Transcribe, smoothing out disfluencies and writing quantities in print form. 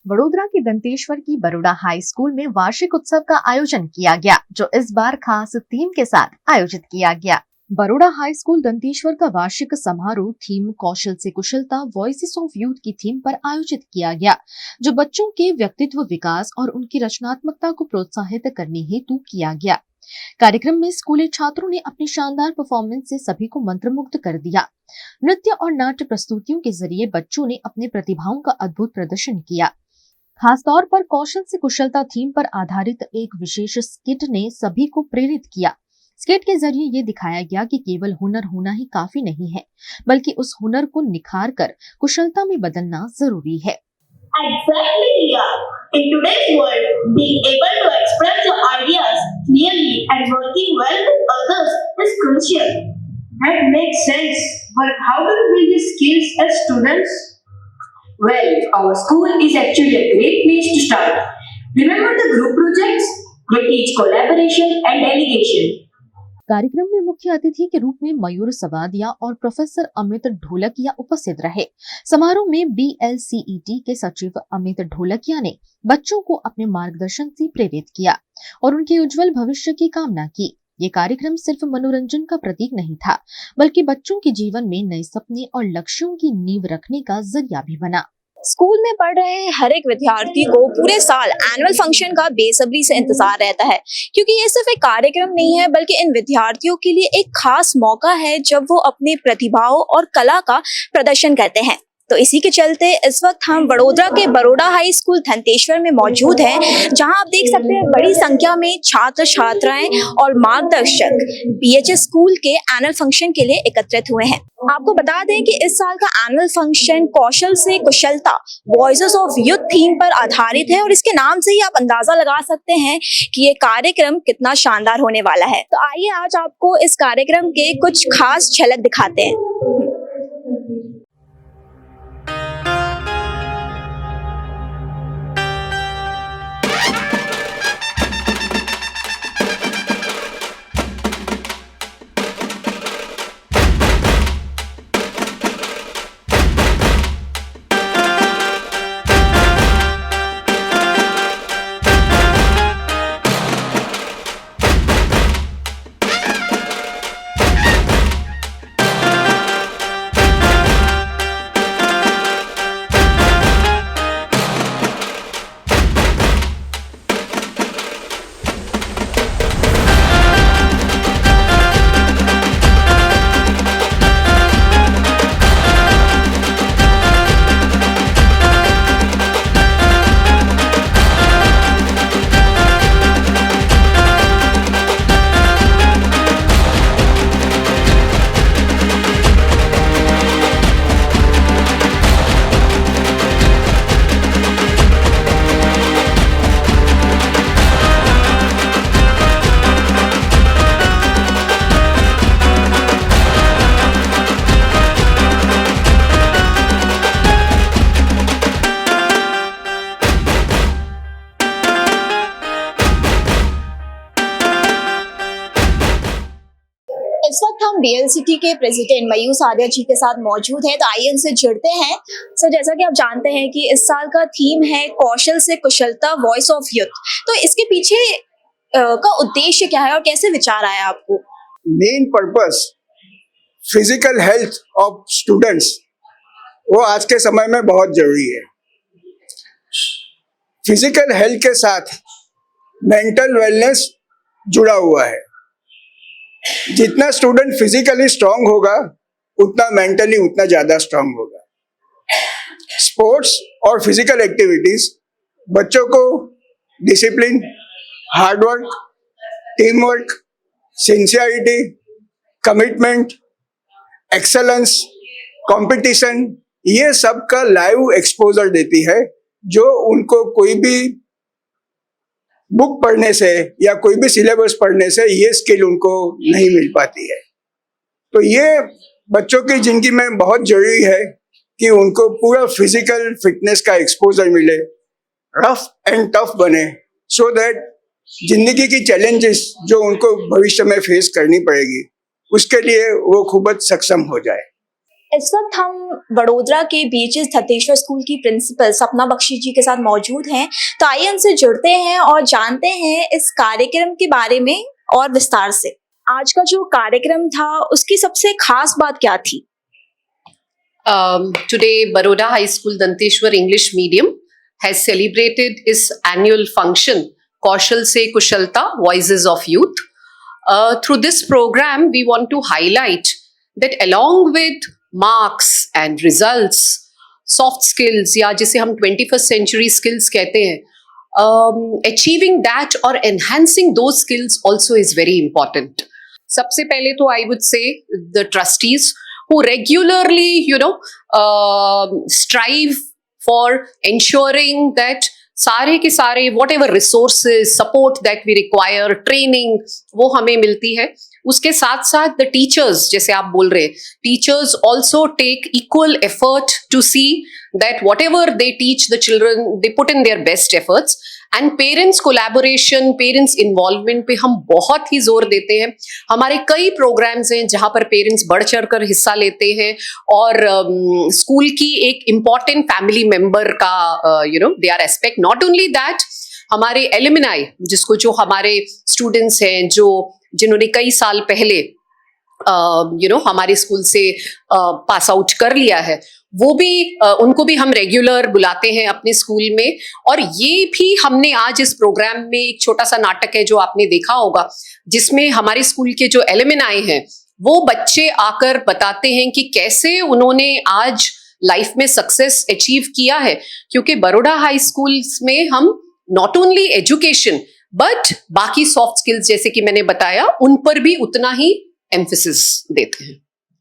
वडोदरा के दंतेश्वर की Baroda high school में वार्षिक उत्सव का आयोजन किया गया, जो इस बार खास थीम के साथ आयोजित किया गया। बरोड़ा हाई स्कूल दंतेश्वर का वार्षिक समारोह थीम कौशल से कुशलता वॉइसेस ऑफ यूथ की थीम पर आयोजित किया गया, जो बच्चों के व्यक्तित्व विकास और उनकी रचनात्मकता को प्रोत्साहित करने हेतु किया गया। कार्यक्रम में स्कूली छात्रों ने अपनी शानदार परफॉर्मेंस से सभी को मंत्रमुग्ध कर दिया। नृत्य और नाट्य प्रस्तुतियों के जरिए बच्चों ने अपनी प्रतिभाओं का अद्भुत प्रदर्शन किया। खासतौर पर कौशल से कुशलता थीम पर आधारित एक विशेष स्किट ने सभी को प्रेरित किया। स्किट के जरिए ये दिखाया गया कि केवल हुनर होना ही काफी नहीं है, बल्कि उस हुनर को निखार कर कुशलता में बदलना जरूरी है। Exactly, Ria. In today's world, being able to express your ideas clearly and working well with others is crucial. That makes sense. But how do we build these skills as students? Well, our school is actually a great place to start. Remember the group projects? They teach collaboration and delegation. कार्यक्रम में मुख्य अतिथि के रूप में मयूर सवादिया और professor Amit Dholakia उपस्थित रहे। समारोह में BLCET के सचिव अमित ढोलकिया ने बच्चों को अपने मार्गदर्शन से प्रेरित किया और उनके उज्जवल भविष्य की कामना की। ये कार्यक्रम सिर्फ मनोरंजन का प्रतीक नहीं था, बल्कि बच्चों के जीवन में नए सपने और लक्ष्यों की नींव रखने का जरिया भी बना। स्कूल में पढ़ रहे हर एक विद्यार्थी को पूरे साल एनुअल फंक्शन का बेसब्री से इंतजार रहता है, क्योंकि ये सिर्फ एक कार्यक्रम नहीं है, बल्कि इन विद्यार्थियों के लिए एक खास मौका है जब वो अपनी प्रतिभाओं और कला का प्रदर्शन करते हैं। तो इसी के चलते इस वक्त हम वडोदरा के बरोड़ा हाई स्कूल धंतेश्वर में मौजूद हैं, जहां आप देख सकते हैं बड़ी संख्या में छात्र छात्राएं और मार्गदर्शक BHS स्कूल के एनुअल फंक्शन के लिए एकत्रित हुए हैं। आपको बता दें कि इस साल का एनुअल फंक्शन कौशल से कुशलता वॉइसेस ऑफ यूथ थीम पर आधारित है और इसके नाम से ही आप अंदाजा लगा सकते हैं कि ये कार्यक्रम कितना शानदार होने वाला है। तो आइए आज आपको इस कार्यक्रम के कुछ खास झलक दिखाते हैं। इस वक्त हम BLCT के प्रेसिडेंट मयूर सवादिया जी के साथ मौजूद हैं, तो आइए उनसे जुड़ते हैं। सर, जैसा कि आप जानते हैं कि इस साल का थीम है कौशल से कुशलता वॉइस ऑफ यूथ, तो इसके पीछे का उद्देश्य क्या है और कैसे विचार आया आपको? Main purpose physical health of students वो आज के समय में बहुत जरूरी है। फिजिकल हेल्थ के साथ मेंटल वेलनेस जुड़ा हुआ है। जितना स्टूडेंट फिजिकली स्ट्रांग होगा उतना मेंटली उतना ज्यादा स्ट्रांग होगा। स्पोर्ट्स और फिजिकल एक्टिविटीज बच्चों को discipline, hard work, team work, sincerity, commitment, excellence, competition, ये सब का लाइव एक्सपोजर देती है, जो उनको कोई भी बुक पढ़ने से या कोई भी सिलेबस पढ़ने से ये स्किल उनको नहीं मिल पाती है। तो ये बच्चों की जिंदगी में बहुत जरूरी है कि उनको पूरा फिजिकल फिटनेस का एक्सपोजर मिले, रफ एंड टफ बने, सो दैट जिंदगी की चैलेंजेस जो उनको भविष्य में फेस करनी पड़ेगी उसके लिए वो खूब सक्षम हो जाए। इस वक्त हम वडोदरा के बीएचएस धतेश्वर स्कूल की प्रिंसिपल सपना बख्शी जी के साथ मौजूद हैं। तो आइए उनसे जुड़ते हैं और जानते हैं इस कार्यक्रम के बारे में और विस्तार से। आज का जो कार्यक्रम था उसकी सबसे खास बात क्या थी? Today, Baroda High School Danteshwar English Medium has celebrated its annual function, Kaushal Se Kushalta, Voices of Youth. Through this program, we want to highlight that along with marks and results, soft skills या जिसे हम 21st century skills कहते हैं, achieving that or enhancing those skills also is very important. सबसे पहले तो I would say the trustees who regularly, strive for ensuring that सारे के सारे whatever resources, support that we require, training, वो हमें मिलती है। उसके साथ साथ the teachers, जैसे आप बोल रहे, teachers also take equal effort to see that whatever they teach the children, they put in their best efforts. And parents collaboration, parents involvement पे हम बहुत ही जोर देते हैं। हमारे कई प्रोग्राम्स हैं जहाँ पर पेरेंट्स बढ़ चढ़ कर हिस्सा लेते हैं और स्कूल की एक इम्पॉर्टेंट फैमिली मेंबर का they are aspect. Not only that, हमारे एलुमनाई, जिसको जो हमारे स्टूडेंट्स हैं जिन्होंने कई साल पहले हमारे स्कूल से पास आउट कर लिया है, वो भी उनको भी हम रेगुलर बुलाते हैं अपने स्कूल में। और ये भी हमने आज इस प्रोग्राम में एक छोटा सा नाटक है जो आपने देखा होगा, जिसमें हमारे स्कूल के जो एलुमनाई हैं वो बच्चे आकर बताते हैं कि कैसे उन्होंने आज लाइफ में सक्सेस अचीव किया है। क्योंकि बड़ौदा हाई स्कूल्स में हम नॉट ओनली एजुकेशन बट बाकी सॉफ्ट स्किल्स जैसे कि मैंने बताया उन पर भी उतना ही एम्फेसिस देते हैं।